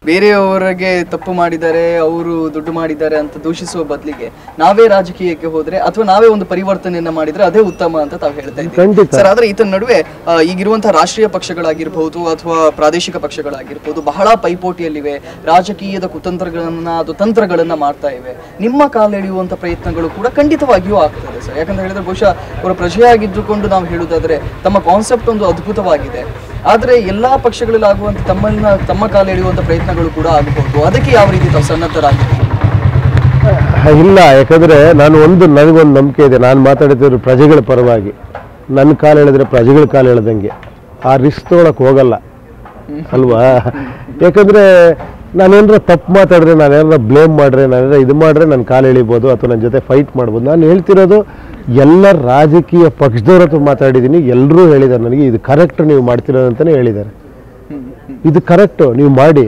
ಬೇರೆಯವರಿಗೆ ತಪ್ಪು ಮಾಡಿದ್ದಾರೆ, ಅವರು ದುಡ್ಡು ಮಾಡಿದ್ದಾರೆ ಅಂತ ದೂಷಿಸುವ ಬದಲಿಗೆ ನಾವೇ ರಾಜಕೀಯಕ್ಕೆ ಹೋದ್ರೆ ಅಥವಾ ನಾವೇ ಒಂದು ಪರಿವರ್ತನೆಯನ್ನ ಮಾಡಿದ್ರೆ ಅದೇ ಉತ್ತಮ ಅಂತ ತಾವು ಹೇಳ್ತಾ ಇದ್ದೀವಿ ಸರ್. ಆದ್ರೆ ಈತನ ನಡುವೆ ಈಗಿರುವಂತಹ ರಾಷ್ಟ್ರೀಯ ಪಕ್ಷಗಳಾಗಿರ್ಬಹುದು ಅಥವಾ ಪ್ರಾದೇಶಿಕ ಪಕ್ಷಗಳಾಗಿರ್ಬಹುದು ಬಹಳ ಪೈಪೋಟಿಯಲ್ಲಿವೆ, ರಾಜಕೀಯದ ಕುತಂತ್ರಗಳನ್ನ ಅದು ತಂತ್ರಗಳನ್ನ ಮಾಡ್ತಾ ಇವೆ. ನಿಮ್ಮ ಕಾಲೆಳೆಯುವಂತ ಪ್ರಯತ್ನಗಳು ಕೂಡ ಖಂಡಿತವಾಗಿಯೂ ಆಗ್ತದೆ ಸರ್. ಯಾಕಂತ ಹೇಳಿದ್ರೆ ಬಹುಶಃ ಅವರ ಪ್ರಜೆಯಾಗಿದ್ದುಕೊಂಡು ನಾವು ಹೇಳುವುದಾದ್ರೆ ತಮ್ಮ ಕಾನ್ಸೆಪ್ಟ್ ಒಂದು ಅದ್ಭುತವಾಗಿದೆ. ಆದ್ರೆ ಎಲ್ಲಾ ಪಕ್ಷಗಳಲ್ಲಿ ಆಗುವಂತ ತಮ್ಮ ಕಾಲೆಳೆಯುವಂತ ಪ್ರಯತ್ನಗಳು ಕೂಡ ಆಗಬಹುದು. ಅದಕ್ಕೆ ಯಾವ ರೀತಿ ತಾವು ಸನ್ನದ್ಧರಾಗಿದ್ದೀವಿ? ಇಲ್ಲ, ಯಾಕಂದ್ರೆ ನನಗೊಂದು ನಂಬಿಕೆ ಇದೆ. ನಾನು ಮಾತಾಡ್ತಿದ್ರು ಪ್ರಜೆಗಳ ಪರವಾಗಿ. ನನ್ನ ಕಾಲು ಎಳೆದ್ರೆ ಪ್ರಜೆಗಳ ಕಾಲು ಎಳೆದಂಗೆ. ಆ ರಿಸ್ಕ್ ತೊಗೊಳಕ್ ಹೋಗಲ್ಲ ಅಲ್ವಾ? ಯಾಕಂದ್ರೆ ನಾನೇನಾರ ತಪ್ಪು ಮಾತಾಡಿದ್ರೆ, ನಾನೇನಾರ ಬ್ಲೇಮ್ ಮಾಡ್ರೆ, ನಾನೇನಾರ ಇದು ಮಾಡ್ರೆ ನನ್ನ ಕಾಲು ಎಳಿಬೋದು ಅಥವಾ ನನ್ನ ಜೊತೆ ಫೈಟ್ ಮಾಡ್ಬೋದು. ನಾನು ಹೇಳ್ತಿರೋದು ಎಲ್ಲ ರಾಜಕೀಯ ಪಕ್ಷದವ್ರ ಹತ್ರ ಮಾತಾಡಿದ್ದೀನಿ. ಎಲ್ಲರೂ ಹೇಳಿದ್ದಾರೆ ನನಗೆ ಇದು ಕರೆಕ್ಟ್ ನೀವು ಮಾಡ್ತಿರೋದು ಅಂತಲೇ ಹೇಳಿದ್ದಾರೆ. ಇದು ಕರೆಕ್ಟ್, ನೀವು ಮಾಡಿ,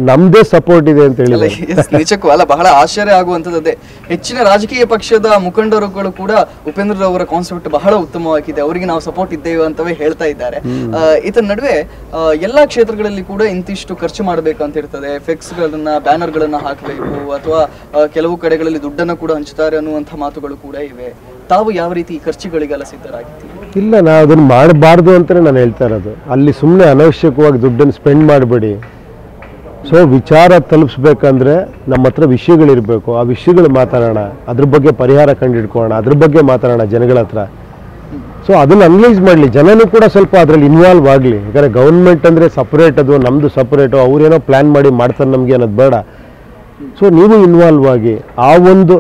ನಮ್ದೇ ಸಪೋರ್ಟ್ ಇದೆ ಅಂತ ಹೇಳಿ. ನಿಜಕ್ಕೂ ಅಲ್ಲ, ಬಹಳ ಆಶ್ಚರ್ಯ ಆಗುವಂತದ್ದೇ. ಹೆಚ್ಚಿನ ರಾಜಕೀಯ ಪಕ್ಷದ ಮುಖಂಡರುಗಳು ಕೂಡ ಉಪೇಂದ್ರ ಅವರ ಕಾನ್ಸೆಪ್ಟ್ ಬಹಳ ಉತ್ತಮವಾಗಿದೆ, ಅವರಿಗೆ ನಾವು ಸಪೋರ್ಟ್ ಇದ್ದೇವೆ ಅಂತವೇ ಹೇಳ್ತಾ ಇದ್ದಾರೆ. ಇದರ ನಡುವೆ ಎಲ್ಲಾ ಕ್ಷೇತ್ರಗಳಲ್ಲಿ ಕೂಡ ಇಂತಿಷ್ಟು ಖರ್ಚು ಮಾಡಬೇಕು ಅಂತ ಇರ್ತದೆ. ಫ್ಲೆಕ್ಸ್ ಗಳನ್ನ, ಬ್ಯಾನರ್ ಗಳನ್ನ ಹಾಕಬೇಕು ಅಥವಾ ಕೆಲವು ಕಡೆಗಳಲ್ಲಿ ದುಡ್ಡನ್ನು ಕೂಡ ಹಂಚುತ್ತಾರೆ ಅನ್ನುವಂಥ ಮಾತುಗಳು ಕೂಡ ಇವೆ. ತಾವು ಯಾವ ರೀತಿ ಈ ಖರ್ಚುಗಳಿಗೆಲ್ಲ ಸಿದ್ಧರಾಗಿದ್ದೀವಿ? ಇಲ್ಲ, ನಾವು ಅದನ್ನು ಮಾಡಬಾರ್ದು ಅಂತಲೇ ನಾನು ಹೇಳ್ತಾ ಇರೋದು. ಅಲ್ಲಿ ಸುಮ್ಮನೆ ಅನವಶ್ಯಕವಾಗಿ ದುಡ್ಡನ್ನು ಸ್ಪೆಂಡ್ ಮಾಡಬೇಡಿ. ಸೊ ವಿಚಾರ ತಲುಪಿಸ್ಬೇಕಂದ್ರೆ ನಮ್ಮ ಹತ್ರ ವಿಷಯಗಳಿರಬೇಕು. ಆ ವಿಷಯಗಳು ಮಾತಾಡೋಣ, ಅದ್ರ ಬಗ್ಗೆ ಪರಿಹಾರ ಕಂಡುಹಿಡ್ಕೊಳ್ಳೋಣ, ಅದ್ರ ಬಗ್ಗೆ ಮಾತಾಡೋಣ ಜನಗಳ ಹತ್ರ. ಸೊ ಅದನ್ನು ಅನಲೈಸ್ ಮಾಡಲಿ, ಜನನೂ ಕೂಡ ಸ್ವಲ್ಪ ಅದರಲ್ಲಿ ಇನ್ವಾಲ್ವ್ ಆಗಲಿ. ಯಾಕಂದರೆ ಗೌರ್ಮೆಂಟ್ ಅಂದರೆ ಸಪ್ರೇಟ್, ಅದು ನಮ್ಮದು ಸಪ್ರೇಟು, ಅವರೇನೋ ಪ್ಲ್ಯಾನ್ ಮಾಡಿ ಮಾಡ್ತಾರೆ ನಮಗೆ ಅನ್ನೋದು ಬೇಡ. ಸೊ ನೀವು ಇನ್ವಾಲ್ವ್ ಆಗಿ ಆ ಒಂದು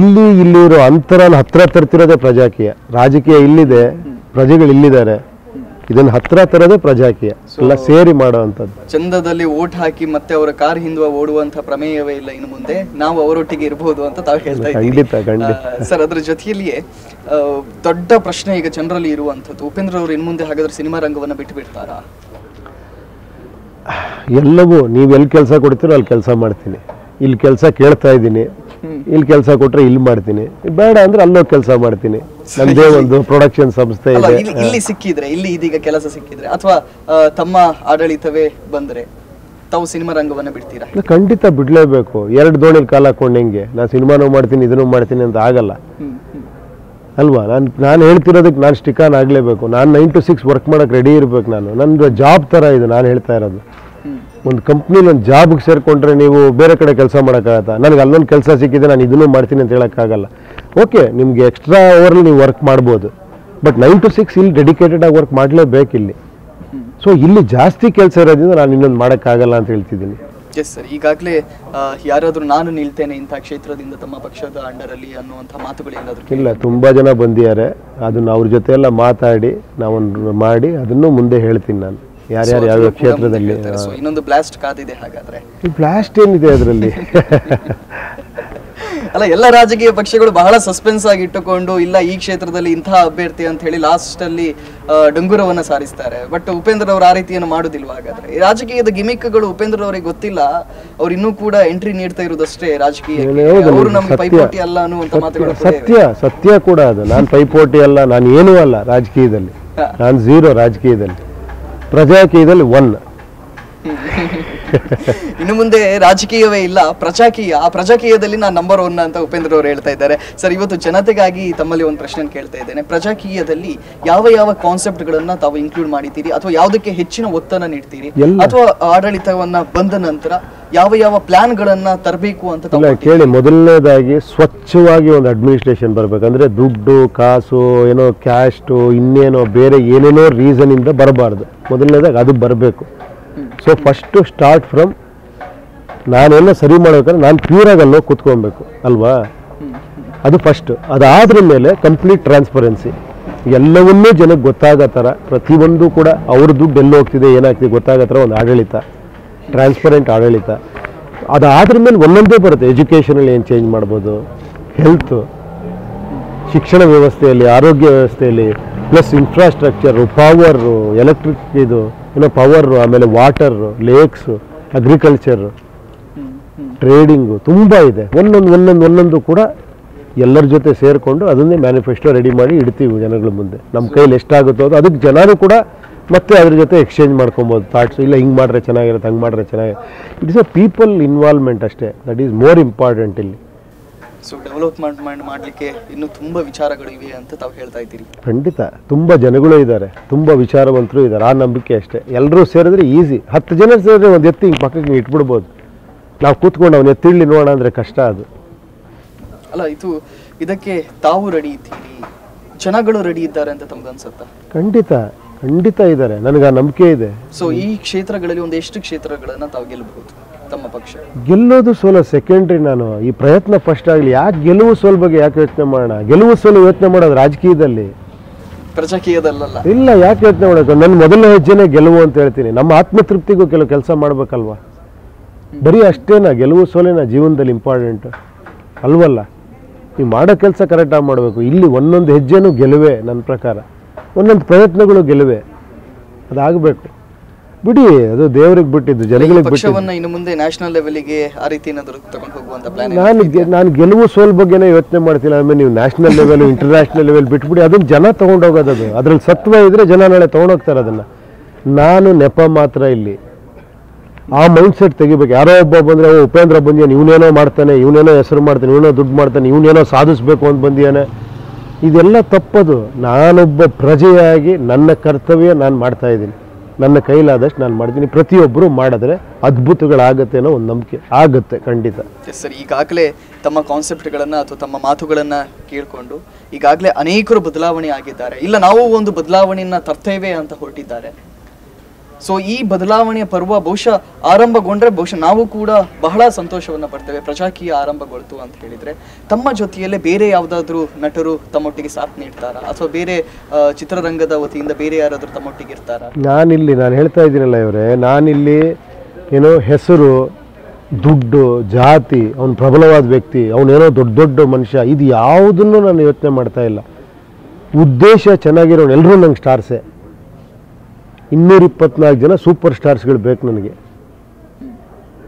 ಇಲ್ಲಿರೋ ಅಂತರನ ಹತ್ರ ತರ್ತಿರೋದೇ ಪ್ರಜಾಕೀಯ. ರಾಜಕೀಯ ಇಲ್ಲಿದೆ, ಪ್ರಜೆಗಳು ಇಲ್ಲಿದ್ದಾರೆ, ಇದನ್ನು ಹತ್ರ ತರೋದೇ ಪ್ರಜಾಕೀಯ. ಎಲ್ಲ ಸೇರಿ ಮಾಡುವಂಥದ್ದು. ಚಂದದಲ್ಲಿ ಓಟ್ ಹಾಕಿ ಮತ್ತೆ ಅವರ ಕಾರ್ ಹಿಂದುವ ಓಡುವಂತ ಪ್ರಮೇಯವೇ ಇಲ್ಲ ಇನ್ನು ಮುಂದೆ. ನಾವು ಅವರೊಟ್ಟಿಗೆ ಇರಬಹುದು ಅಂತ ತಾವು ಹೇಳ್ತಾ ಇದ್ದೀವಿ ಸರ್. ಅದ್ರ ಜೊತೆಯಲ್ಲಿಯೇ ದೊಡ್ಡ ಪ್ರಶ್ನೆ ಈಗ ಜನರಲ್ಲಿ ಇರುವಂತದ್ದು, ಉಪೇಂದ್ರ ಅವರು ಇನ್ನು ಮುಂದೆ ಹಾಗಾದ್ರೆ ಸಿನಿಮಾ ರಂಗವನ್ನ ಬಿಟ್ಟು ಬಿಡ್ತಾರಾ? ಎಲ್ಲವೂ ನೀವು ಎಲ್ಲಿ ಕೆಲಸ ಕೊಡ್ತೀರೋ ಅಲ್ಲಿ ಕೆಲಸ ಮಾಡ್ತೀನಿ. ಇಲ್ಲಿ ಕೆಲಸ ಕೇಳ್ತಾ ಇದ್ದೀನಿ, ಇಲ್ಲಿ ಕೆಲಸ ಕೊಟ್ರೆ ಇಲ್ಲಿ ಮಾಡ್ತೀನಿ, ಬೇಡ ಅಂದ್ರೆ ಅಲ್ಲೋಗಿ ಕೆಲಸ ಮಾಡ್ತೀನಿ. ನಮ್ದೇ ಒಂದು ಪ್ರೊಡಕ್ಷನ್ ಸಂಸ್ಥೆ ಇದೆ. ಇಲ್ಲಿ ಸಿಕ್ಕಿದ್ರೆ, ಇಲ್ಲಿ ಇದೀಗ ಕೆಲಸ ಸಿಕ್ಕಿದ್ರೆ ಅಥವಾ ತಮ್ಮ ಆಡಳಿತವೇ ಬಂದ್ರೆ ತಾವು ಸಿನಿಮಾ ರಂಗವನ್ನ ಬಿಡ್ತೀರಾ? ಖಂಡಿತ ಬಿಡ್ಲೇಬೇಕು. ಎರಡು ದೋಣಿಲಿ ಕಾಲ ಹಾಕೊಂಡಂಗೆ ನಾನು ಸಿನಿಮಾನು ಮಾಡ್ತೀನಿ ಇದನ್ನು ಮಾಡ್ತೀನಿ ಅಂತ ಆಗಲ್ಲ ಅಲ್ವಾ? ನಾನು ಹೇಳ್ತಿರೋದಕ್ಕೆ ನಾನು ಸ್ಟಿಕಾನ್ ಆಗಲೇಬೇಕು. ನಾನು 9 to 6 ವರ್ಕ್ ಮಾಡೋಕೆ ರೆಡಿ ಇರಬೇಕು. ನಂದು ಜಾಬ್ ಥರ ಇದು ನಾನು ಹೇಳ್ತಾ ಇರೋದು. ಒಂದು ಕಂಪ್ನಿಲಿ ಒಂದು ಜಾಬ್ಗೆ ಸೇರಿಕೊಂಡ್ರೆ ನೀವು ಬೇರೆ ಕಡೆ ಕೆಲಸ ಮಾಡೋಕ್ಕಾಗತ್ತಾ? ನನಗೆ ಅಲ್ಲೊಂದು ಕೆಲಸ ಸಿಕ್ಕಿದೆ ನಾನು ಇದನ್ನು ಮಾಡ್ತೀನಿ ಅಂತ ಹೇಳೋಕ್ಕಾಗಲ್ಲ. ಓಕೆ, ನಿಮಗೆ ಎಕ್ಸ್ಟ್ರಾ ಅವರಲ್ಲಿ ನೀವು ವರ್ಕ್ ಮಾಡ್ಬೋದು, ಬಟ್ 9 to 6 ಇಲ್ಲಿ ಡೆಡಿಕೇಟೆಡ್ ಆಗಿ ವರ್ಕ್ ಮಾಡಲೇಬೇಕು ಇಲ್ಲಿ. ಸೊ ಇಲ್ಲಿ ಜಾಸ್ತಿ ಕೆಲಸ ಇರೋದ್ರಿಂದ ನಾನು ಇನ್ನೊಂದು ಮಾಡೋಕ್ಕಾಗಲ್ಲ ಅಂತ ಹೇಳ್ತಿದ್ದೀನಿ. ಎಸ್ ಸರ್, ಈಗಾಗಲೇ ಯಾರಾದರೂ ನಾನು ನಿಲ್ತೇನೆ ಇಂಥ ಕ್ಷೇತ್ರದಿಂದ ತಮ್ಮ ಪಕ್ಷದ ಅಂಡರಲ್ಲಿ ಅನ್ನುವಂಥ ಮಾತುಗಳು ಏನಾದರೂ? ಇಲ್ಲ, ತುಂಬ ಜನ ಬಂದಿದ್ದಾರೆ. ಅದನ್ನು ಅವ್ರ ಜೊತೆ ಎಲ್ಲ ಮಾತಾಡಿ ನಾವೊಂದು ಮಾಡಿ ಅದನ್ನು ಮುಂದೆ ಹೇಳ್ತೀನಿ ನಾನು, ಯಾರ್ಯಾರು ಯಾವ ಕ್ಷೇತ್ರದಲ್ಲಿ. ಇನ್ನೊಂದು ಬ್ಲಾಸ್ಟ್ ಕಾದಿದೆ ಹಾಗಾದ್ರೆ? ಬ್ಲಾಸ್ಟ್ ಏನಿದೆ ಅದರಲ್ಲಿ? ಅಲ್ಲ, ಎಲ್ಲ ರಾಜಕೀಯ ಪಕ್ಷಗಳು ಬಹಳ ಸಸ್ಪೆನ್ಸ್ ಆಗಿ ಇಟ್ಟುಕೊಂಡು ಇಲ್ಲ ಈ ಕ್ಷೇತ್ರದಲ್ಲಿ ಇಂತಹ ಅಭ್ಯರ್ಥಿ ಅಂತ ಹೇಳಿ ಲಾಸ್ಟ್ ಅಲ್ಲಿ ಡಂಗುರವನ್ನ ಸಾರಿಸ್ತಾರೆ. ಬಟ್ ಉಪೇಂದ್ರ ಅವರು ಆ ರೀತಿಯನ್ನು ಮಾಡುದಿಲ್ವಾ? ಹಾಗಾದ್ರೆ ರಾಜಕೀಯದ ಗಿಮಿಕ್ಗಳು ಉಪೇಂದ್ರ ಅವರಿಗೆ ಗೊತ್ತಿಲ್ಲ, ಅವ್ರು ಇನ್ನೂ ಕೂಡ ಎಂಟ್ರಿ ನೀಡ್ತಾ ಇರೋದಷ್ಟೇ ರಾಜಕೀಯ. ಅವರು ನಮ್ಗೆ ಪೈಪೋಟಿ ಅಲ್ಲ ಅನ್ನುವಂತ ಮಾತುಗಳು. ಸತ್ಯ ಕೂಡ ಅದು. ನಾನು ಪೈಪೋಟಿ ಅಲ್ಲ, ನಾನು ಏನೂ ಅಲ್ಲ ರಾಜಕೀಯದಲ್ಲಿ. ನಾನು 0 ರಾಜಕೀಯದಲ್ಲಿ. ಪ್ರಜಾಕೀಯದಲ್ಲಿ 1. ಇನ್ನು ಮುಂದೆ ರಾಜಕೀಯವೇ ಇಲ್ಲ, ಪ್ರಜಾಕೀಯ. ಆ ಪ್ರಜಾಕೀಯದಲ್ಲಿ ನಾನು ನಂಬರ್ 1 ಅಂತ ಉಪೇಂದ್ರ ಅವರು ಹೇಳ್ತಾ ಇದ್ದಾರೆ. ಸರ್, ಇವತ್ತು ಜನತೆಗಾಗಿ ತಮ್ಮಲ್ಲಿ ಒಂದು ಪ್ರಶ್ನೆ ಕೇಳ್ತಾ ಇದ್ದೇನೆ. ಪ್ರಜಾಕೀಯದಲ್ಲಿ ಯಾವ ಯಾವ ಕಾನ್ಸೆಪ್ಟ್ ಗಳನ್ನ ತಾವು ಇನ್ಕ್ಲೂಡ್ ಮಾಡಿದ್ದೀರಿ ಅಥವಾ ಯಾವುದಕ್ಕೆ ಹೆಚ್ಚಿನ ಒತ್ತನ್ನು ನೀಡ್ತೀರಿ? ಅಥವಾ ಆಡಳಿತವನ್ನ ಬಂದ ನಂತರ ಯಾವ ಯಾವ ಪ್ಲಾನ್ ಗಳನ್ನ ತರಬೇಕು ಅಂತ ಕೇಳಿ. ಮೊದಲನೇದಾಗಿ ಸ್ವಚ್ಛವಾಗಿ ಒಂದು ಅಡ್ಮಿನಿಸ್ಟ್ರೇಷನ್ ಬರ್ಬೇಕಂದ್ರೆ ದುಡ್ಡು ಕಾಸು ಏನೋ ಕ್ಯಾಸ್ಟ್ ಇನ್ನೇನೋ ಬೇರೆ ಏನೇನೋ ರೀಸನ್ ಇಂದ ಬರಬಾರ್ದು. ಮೊದಲನೇದಾಗಿ ಅದು ಬರಬೇಕು. ಸೊ ಫಸ್ಟು ಸ್ಟಾರ್ಟ್ ಫ್ರಮ್ ನಾನೆಲ್ಲ ಸರಿ ಮಾಡ್ಬೇಕಾದ್ರೆ ನಾನು ಪ್ಯೂರಾಗಿ ಅಲ್ಲೋ ಕೂತ್ಕೊಬೇಕು ಅಲ್ವಾ? ಅದು ಫಸ್ಟ್. ಅದಾದ್ರ ಮೇಲೆ ಕಂಪ್ಲೀಟ್ ಟ್ರಾನ್ಸ್ಪರೆನ್ಸಿ, ಎಲ್ಲವನ್ನೂ ಜನಕ್ಕೆ ಗೊತ್ತಾಗೋ ಥರ ಪ್ರತಿಯೊಂದು ಕೂಡ ಅವ್ರ ದುಡ್ಡು ಎಲ್ಲಿ ಹೋಗ್ತಿದೆ ಏನಾಗ್ತಿದೆ ಗೊತ್ತಾಗೋ ಥರ ಒಂದು ಆಡಳಿತ, ಟ್ರಾನ್ಸ್ಪರೆಂಟ್ ಆಡಳಿತ. ಅದಾದ್ರ ಮೇಲೆ ಒಂದೊಂದೇ ಬರುತ್ತೆ. ಎಜುಕೇಷನಲ್ಲಿ ಏನು ಚೇಂಜ್ ಮಾಡ್ಬೋದು, ಹೆಲ್ತು, ಶಿಕ್ಷಣ ವ್ಯವಸ್ಥೆಯಲ್ಲಿ, ಆರೋಗ್ಯ ವ್ಯವಸ್ಥೆಯಲ್ಲಿ, ಪ್ಲಸ್ ಇನ್ಫ್ರಾಸ್ಟ್ರಕ್ಚರು, ಪವರು, ಎಲೆಕ್ಟ್ರಿಕ್ ಇದು ಏನೋ ಪವರು, ಆಮೇಲೆ ವಾಟರು, ಲೇಕ್ಸು, ಅಗ್ರಿಕಲ್ಚರು, ಟ್ರೇಡಿಂಗು ತುಂಬ ಇದೆ. ಒಂದೊಂದು ಕೂಡ ಎಲ್ಲರ ಜೊತೆ ಸೇರಿಕೊಂಡು ಅದನ್ನೇ ಮ್ಯಾನಿಫೆಸ್ಟೋ ರೆಡಿ ಮಾಡಿ ಇಡ್ತೀವಿ ಜನಗಳ ಮುಂದೆ. ನಮ್ಮ ಕೈಲಿ ಎಷ್ಟಾಗುತ್ತೋ ಅದು. ಅದಕ್ಕೆ ಜನರು ಕೂಡ ಮತ್ತೆ ಅದ್ರ ಜೊತೆ ಎಕ್ಸ್ಚೇಂಜ್ ಮಾಡ್ಕೊಬೋದು ಥಾಟ್ಸ್. ಇಲ್ಲ ಹಿಂಗೆ ಮಾಡಿದ್ರೆ ಚೆನ್ನಾಗಿರುತ್ತೆ, ಹಂಗೆ ಮಾಡಿದ್ರೆ ಚೆನ್ನಾಗಿರುತ್ತೆ. ಇಟ್ಸ್ ಅ ಪೀಪಲ್ ಇನ್ವಾಲ್ವ್ಮೆಂಟ್ ಅಷ್ಟೇ, ದಟ್ ಈಸ್ ಮೋರ್ ಇಂಪಾರ್ಟೆಂಟ್ ಇಲ್ಲಿ. ಸೊ ಡೆವಲಪ್ಮೆಂಟ್ ಮಾಡಲಿಕ್ಕೆ ಇನ್ನೂ ತುಂಬ ವಿಚಾರಗಳು ಇವೆ ಅಂತ ತಾವು ಹೇಳ್ತಾ ಇದ್ದೀರಿ. ಖಂಡಿತ ತುಂಬ ಜನಗಳು ಇದ್ದಾರೆ, ತುಂಬ ವಿಚಾರವಂತರು ಇದ್ದಾರೆ, ಆ ನಂಬಿಕೆ ಅಷ್ಟೇ. ಎಲ್ಲರೂ ಸೇರಿದ್ರೆ ಈಸಿ. 10 ಜನ ಸೇರಿದ್ರೆ ಒಂದು ಎತ್ತಿ ಹಿಂಗೆ ಪಕ್ಕಕ್ಕೆ ಇಟ್ಬಿಡ್ಬೋದು. ನಾವು ಕೂತ್ಕೊಂಡು ಅವ್ನು ಎತ್ತಿಡ್ಲಿ ನೋಡೋಣ ಅಂದರೆ ಕಷ್ಟ ಅದು. ಅಲ್ಲ, ಇದಕ್ಕೆ ತಾವು ರೆಡಿ ಇದ್ದೀರಿ, ಜನಗಳು ರೆಡಿ ಇದ್ದಾರೆ ಅಂತ ತಮ್ಗೆ ಅನ್ಸುತ್ತಾ? ಖಂಡಿತ ಖಂಡಿತ ಇದ್ದಾರೆ, ನನಗೆ ಆ ನಂಬಿಕೆ ಇದೆ. ಸೊ ಈ ಕ್ಷೇತ್ರಗಳಲ್ಲಿ ಒಂದೆಷ್ಟು ಕ್ಷೇತ್ರಗಳನ್ನ ತಾವು ಗೆಲ್ಲಬಹುದು ತಮ್ಮ ಪಕ್ಷ? ಗೆಲ್ಲೋದು ಸೋಲೋ ಸೆಕೆಂಡ್ರಿ. ನಾನು ಈ ಪ್ರಯತ್ನ ಫಸ್ಟ್ ಆಗಲಿ. ಯಾಕೆ ಗೆಲುವು ಸೋಲ್ ಬಗ್ಗೆ ಯಾಕೆ ಯೋಚನೆ ಮಾಡೋಣ? ಗೆಲುವು ಸೋಲು ಯೋಚನೆ ಮಾಡೋದು ರಾಜಕೀಯದಲ್ಲಿ, ಪ್ರಜಾಕೀಯದಲ್ಲ. ಇಲ್ಲ, ಯಾಕೆ ಯೋಚನೆ ಮಾಡೋದು? ನನ್ನ ಮೊದಲನೇ ಹೆಜ್ಜೆನೇ ಗೆಲುವು ಅಂತ ಹೇಳ್ತೀನಿ. ನಮ್ಮ ಆತ್ಮತೃಪ್ತಿಗೂ ಕೆಲವು ಕೆಲಸ ಮಾಡ್ಬೇಕಲ್ವಾ? ಬರೀ ಅಷ್ಟೇನಾ? ಗೆಲುವು ಸೋಲೇನಾ ಜೀವನದಲ್ಲಿ ಇಂಪಾರ್ಟೆಂಟ್ ಅಲ್ವಲ್ಲ? ನೀವು ಮಾಡೋ ಕೆಲಸ ಕರೆಕ್ಟಾಗಿ ಮಾಡಬೇಕು. ಇಲ್ಲಿ ಒಂದೊಂದು ಹೆಜ್ಜೆನೂ ಗೆಲುವೆ. ನನ್ನ ಪ್ರಕಾರ ಒಂದೊಂದು ಪ್ರಯತ್ನಗಳು ಗೆಲುವೆ. ಅದಾಗಬೇಕು. ಬಿಡಿ, ಅದು ದೇವರಿಗೆ ಬಿಟ್ಟಿದ್ದು, ಜನಗಳಿಗೆ ಬಿಟ್ಟಿದ್ದು. ಇನ್ನು ಮುಂದೆ ನ್ಯಾಷನಲ್ ಲೆವೆಲ್ಗೆ ಆ ರೀತಿ ಏನಾದರೂ ತಗೊಂಡು ಹೋಗುವಂತ ಪ್ಲಾನ್? ನಾನು ಗೆಲುವು ಸೋಲ್ ಬಗ್ಗೆನೇ ಯೋಚನೆ ಮಾಡ್ತಿಲ್ಲ. ಆಮೇಲೆ ನೀವು ನ್ಯಾಷನಲ್ ಲೆವೆಲ್, ಇಂಟರ್ನ್ಯಾಷನಲ್ ಲೆವೆಲ್ ಬಿಟ್ಬಿಡಿ. ಅದನ್ನ ಜನ ತೊಗೊಂಡೋಗೋದು. ಅದು ಅದ್ರಲ್ಲಿ ಸತ್ವ ಇದ್ರೆ ಜನ ನಾಳೆ ತೊಗೊಂಡೋಗ್ತಾರೆ ಅದನ್ನು. ನಾನು ನೆಪ ಮಾತ್ರ ಇಲ್ಲಿ. ಆ ಮೈಂಡ್ ಸೆಟ್ ತೆಗಿಬೇಕು. ಯಾರೋ ಒಬ್ಬ ಬಂದರೆ ಉಪೇಂದ್ರ ಬಂದಿಯಾನೆ, ಇವನೇನೋ ಮಾಡ್ತಾನೆ, ಇವನೇನೋ ಹೆಸರು ಮಾಡ್ತಾನೆ, ಇವನೇನೋ ದುಡ್ಡು ಮಾಡ್ತಾನೆ, ಇವನೇನೋ ಸಾಧಿಸ್ಬೇಕು ಅಂತ ಬಂದಿಯಾನೆ, ಇದೆಲ್ಲ ತಪ್ಪದು. ನಾನೊಬ್ಬ ಪ್ರಜೆಯಾಗಿ ನನ್ನ ಕರ್ತವ್ಯ ನಾನು ಮಾಡ್ತಾ ಇದ್ದೀನಿ. ನನ್ನ ಕೈಲಾದಷ್ಟು ನಾನು ಮಾಡ್ತೀನಿ. ಪ್ರತಿಯೊಬ್ಬರು ಮಾಡಿದ್ರೆ ಅದ್ಭುತಗಳಾಗತ್ತೆ ಅನ್ನೋ ಒಂದು ನಂಬಿಕೆ ಆಗುತ್ತೆ ಖಂಡಿತ. ಸರ್, ಈಗಾಗಲೇ ತಮ್ಮ ಕಾನ್ಸೆಪ್ಟ್ಗಳನ್ನು ಅಥವಾ ತಮ್ಮ ಮಾತುಗಳನ್ನು ಕೇಳಿಕೊಂಡು ಈಗಾಗಲೇ ಅನೇಕರು ಬದಲಾವಣೆ ಆಗಿದ್ದಾರೆ. ಇಲ್ಲ, ನಾವು ಒಂದು ಬದಲಾವಣೆಯನ್ನು ತರ್ತೇವೆ ಅಂತ ಹೊರಟಿದ್ದಾರೆ. ಸೊ ಈ ಬದಲಾವಣೆಯ ಪರ್ವ ಬಹುಶಃ ಆರಂಭಗೊಂಡ್ರೆ ಬಹುಶಃ ನಾವು ಕೂಡ ಬಹಳ ಸಂತೋಷವನ್ನು ಪಡ್ತೇವೆ. ಪ್ರಜಾಕೀಯ ಆರಂಭಗೊಳ್ತು ಅಂತ ಹೇಳಿದ್ರೆ ತಮ್ಮ ಜೊತೆಯಲ್ಲೇ ಬೇರೆ ಯಾವುದಾದ್ರೂ ನಟರು ತಮ್ಮೊಟ್ಟಿಗೆ ಸಾಥ್ ನೀಡ್ತಾರಾ, ಅಥವಾ ಬೇರೆ ಚಿತ್ರರಂಗದ ವತಿಯಿಂದ ಬೇರೆ ಯಾರಾದರೂ ತಮ್ಮೊಟ್ಟಿಗೆ ಇರ್ತಾರಾ? ನಾನು ಹೇಳ್ತಾ ಇದ್ದೀನಲ್ಲ ಇವರೇ, ನಾನಿಲ್ಲಿ ಏನೋ ಹೆಸರು, ದುಡ್ಡು, ಜಾತಿ, ಅವನು ಪ್ರಬಲವಾದ ವ್ಯಕ್ತಿ, ಅವನೇನೋ ದೊಡ್ಡ ದೊಡ್ಡ ಮನುಷ್ಯ, ಇದು ಯಾವುದನ್ನು ನಾನು ಯೋಚನೆ ಮಾಡ್ತಾ ಇಲ್ಲ. ಉದ್ದೇಶ ಚೆನ್ನಾಗಿರೋನು ಎಲ್ಲರೂ ನಂಗೆ ಸ್ಟಾರ್ಸೇ. 224 ಜನ ಸೂಪರ್ ಸ್ಟಾರ್ಸ್ಗಳು ಬೇಕು ನನಗೆ.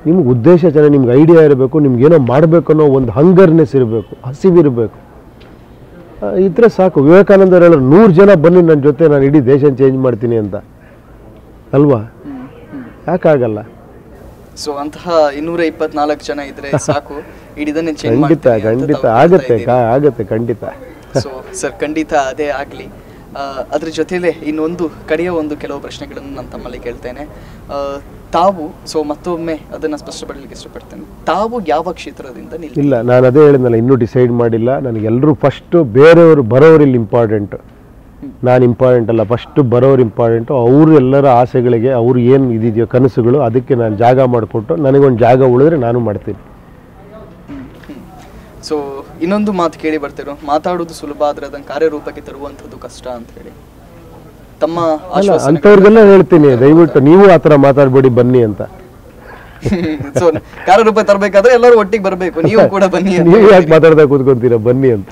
ನಿಮ್ಗೆ ಉದ್ದೇಶ ಚೆನ್ನಾಗಿ, ನಿಮ್ಗೆ ಐಡಿಯಾ ಇರಬೇಕು, ನಿಮ್ಗೇನೋ ಮಾಡಬೇಕು ಅನ್ನೋ ಒಂದು ಹಂಗರ್ನೆಸ್ ಇರಬೇಕು, ಹಸಿವಿರಬೇಕು. ಇದ್ರೆ ಸಾಕು. ವಿವೇಕಾನಂದರು ಹೇಳೋರು 100 ಜನ ಬನ್ನಿ ನನ್ನ ಜೊತೆ, ನಾನು ಇಡೀ ದೇಶ ಚೇಂಜ್ ಮಾಡ್ತೀನಿ ಅಂತ ಅಲ್ವಾ? ಯಾಕಾಗಲ್ಲ? ಸೊ ಅಂತಹ 224 ಜನ ಇದ್ರೆ ಸಾಕು, ಇಡೀದನ್ನೇ ಚೇಂಜ್ ಖಂಡಿತ ಖಂಡಿತ ಆಗತ್ತೆ ಖಂಡಿತ. ಸೊ ಸರ್, ಖಂಡಿತ ಅದೇ ಆಗಲಿ. ಅದ್ರ ಜೊತೆಲೇ ಇನ್ನೊಂದು ಕಡೆಯ ಕೆಲವು ಪ್ರಶ್ನೆಗಳನ್ನು ನಾನು ತಮ್ಮಲ್ಲಿ ಕೇಳ್ತೇನೆ. ತಾವು ಮತ್ತೊಮ್ಮೆ ಅದನ್ನು ಸ್ಪಷ್ಟಪಡಲಿಕ್ಕೆ ಇಷ್ಟಪಡ್ತೇನೆ. ತಾವು ಯಾವ ಕ್ಷೇತ್ರದಿಂದ ಇಲ್ಲ, ನಾನು ಅದೇ ಹೇಳಿದ್ನಲ್ಲ, ಇನ್ನೂ ಡಿಸೈಡ್ ಮಾಡಿಲ್ಲ. ನನಗೆಲ್ಲರೂ ಫಸ್ಟು ಬೇರೆಯವರು ಬರೋರು ಇಲ್ಲಿ ಇಂಪಾರ್ಟೆಂಟು. ನಾನು ಇಂಪಾರ್ಟೆಂಟ್ ಅಲ್ಲ, ಫಸ್ಟು ಬರೋರು ಇಂಪಾರ್ಟೆಂಟು. ಅವರು ಎಲ್ಲರ ಆಸೆಗಳಿಗೆ, ಅವ್ರು ಏನು ಇದಿದೆಯೋ ಕನಸುಗಳು, ಅದಕ್ಕೆ ನಾನು ಜಾಗ ಮಾಡಿಕೊಟ್ಟು ನನಗೊಂದು ಜಾಗ ಉಳಿದ್ರೆ ನಾನು ಮಾಡ್ತೀನಿ. ಸೊ ಇನ್ನೊಂದು ಮಾತು ಕೇಳಿ ಬರ್ತಿರೋ, ಮಾತಾಡೋದು ಸುಲಭ ಆದರೆ ಅದನ್ನು ಕಾರ್ಯರೂಪಕ್ಕೆ ತರುವಂಥದ್ದು ಕಷ್ಟ ಅಂತ ಹೇಳಿ ತಮ್ಮ ಅಂಥವ್ರಿಗೆಲ್ಲ ಹೇಳ್ತೀನಿ, ದಯವಿಟ್ಟು ನೀವು ಆ ಥರ ಮಾತಾಡಬೇಡಿ, ಬನ್ನಿ ಅಂತ. ಸೊ ಕಾರ್ಯರೂಪ ತರಬೇಕಾದ್ರೆ ಎಲ್ಲರೂ ಒಟ್ಟಿಗೆ ಬರಬೇಕು, ನೀವು ಕೂಡ ಬನ್ನಿ. ನೀವು ಯಾಕೆ ಮಾತಾಡ್ತಾ ಕೂತ್ಕೊಂತೀರಾ, ಬನ್ನಿ ಅಂತ.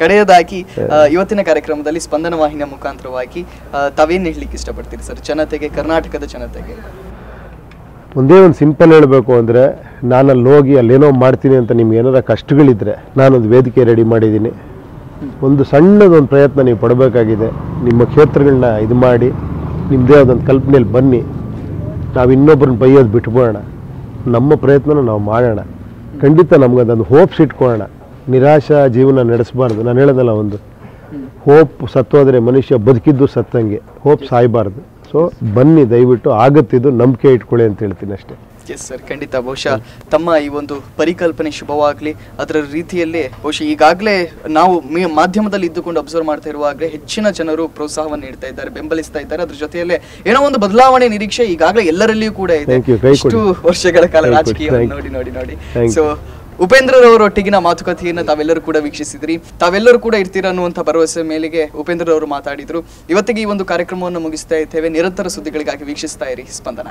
ಕಡೆಯದಾಗಿ ಇವತ್ತಿನ ಕಾರ್ಯಕ್ರಮದಲ್ಲಿ ಸ್ಪಂದನ ವಾಹಿನಿಯ ಮುಖಾಂತರವಾಗಿ ತಾವೇನು ಹೇಳಲಿಕ್ಕೆ ಇಷ್ಟಪಡ್ತೀರಿ ಸರ್ ಜನತೆಗೆ, ಕರ್ನಾಟಕದ ಜನತೆಗೆ? ಒಂದೇ ಒಂದು ಸಿಂಪಲ್ ಹೇಳಬೇಕು ಅಂದರೆ, ನಾನಲ್ಲಿ ಹೋಗಿ ಅಲ್ಲೇನೋ ಮಾಡ್ತೀನಿ ಅಂತ ನಿಮ್ಗೆ ಏನಾರ ಕಷ್ಟಗಳಿದ್ದರೆ ನಾನೊಂದು ವೇದಿಕೆ ರೆಡಿ ಮಾಡಿದ್ದೀನಿ. ಒಂದು ಸಣ್ಣದೊಂದು ಪ್ರಯತ್ನ ನೀವು ಪಡಬೇಕಾಗಿದೆ. ನಿಮ್ಮ ಕ್ಷೇತ್ರಗಳನ್ನ ಇದು ಮಾಡಿ ನಿಮ್ಮದೇ ಆದೊಂದು ಕಲ್ಪನೆಯಲ್ಲಿ ಬನ್ನಿ. ನಾವು ಇನ್ನೊಬ್ಬರನ್ನ ಬೈಯೋದು ಬಿಟ್ಬಿಡೋಣ, ನಮ್ಮ ಪ್ರಯತ್ನನ ನಾವು ಮಾಡೋಣ. ಖಂಡಿತ ನಮ್ಗದೊಂದು ಹೋಪ್ಸ್ ಇಟ್ಕೊಳ್ಳೋಣ. ನಿರಾಶಾ ಜೀವನ ನಡೆಸಬಾರ್ದು. ನಾನು ಹೇಳೋದಲ್ಲ, ಒಂದು ಹೋಪ್ ಸತ್ತೋದ್ರೆ ಮನುಷ್ಯ ಬದುಕಿದ್ದು ಸತ್ತಂಗೆ, ಹೋಪ್ ಸಾಯಬಾರ್ದು. ಸೊ ಬನ್ನಿ, ದಯವಿಟ್ಟು ಆಗತ್ತಿದ್ದು ನಂಬಿಕೆ ಇಟ್ಕೊಳ್ಳಿ ಅಂತ ಹೇಳ್ತೀನಿ ಅಷ್ಟೇ. ಎಸ್ ಸರ್, ಖಂಡಿತ. ಬಹುಶಃ ತಮ್ಮ ಈ ಒಂದು ಪರಿಕಲ್ಪನೆ ಶುಭವಾಗಲಿ. ಅದರ ರೀತಿಯಲ್ಲೇ ಬಹುಶಃ ಈಗಾಗಲೇ ನಾವು ಮಾಧ್ಯಮದಲ್ಲಿ ಇದ್ದುಕೊಂಡು ಅಬ್ಸರ್ವ್ ಮಾಡ್ತಾ ಇರುವಾಗಲೇ ಹೆಚ್ಚಿನ ಜನರು ಪ್ರೋತ್ಸಾಹವನ್ನು ನೀಡ್ತಾ ಇದ್ದಾರೆ, ಬೆಂಬಲಿಸ್ತಾ ಇದ್ದಾರೆ. ಅದ್ರ ಜೊತೆಯಲ್ಲೇ ಏನೋ ಒಂದು ಬದಲಾವಣೆ ನಿರೀಕ್ಷೆ ಈಗಾಗಲೇ ಎಲ್ಲರಲ್ಲಿಯೂ ಕೂಡ ಇದೆ. ಇಷ್ಟು ವರ್ಷಗಳ ಕಾಲ ರಾಜಕೀಯ ನೋಡಿ. ಸೊ ಉಪೇಂದ್ರರವರೊಟ್ಟಿಗಿನ ಮಾತುಕತೆಯನ್ನು ತಾವೆಲ್ಲರೂ ಕೂಡ ವೀಕ್ಷಿಸಿದ್ರಿ. ತಾವೆಲ್ಲರೂ ಕೂಡ ಇರ್ತೀರ ಅನ್ನುವಂಥ ಭರವಸೆ ಮೇಲೆಗೆ ಉಪೇಂದ್ರರವರು ಮಾತಾಡಿದ್ರು. ಇವತ್ತಿಗೆ ಈ ಒಂದು ಕಾರ್ಯಕ್ರಮವನ್ನು ಮುಗಿಸ್ತಾ ಇದ್ದೇವೆ. ನಿರಂತರ ಸುದ್ದಿಗಳಿಗಾಗಿ ವೀಕ್ಷಿಸ್ತಾ ಇರಿ ಸ್ಪಂದನ.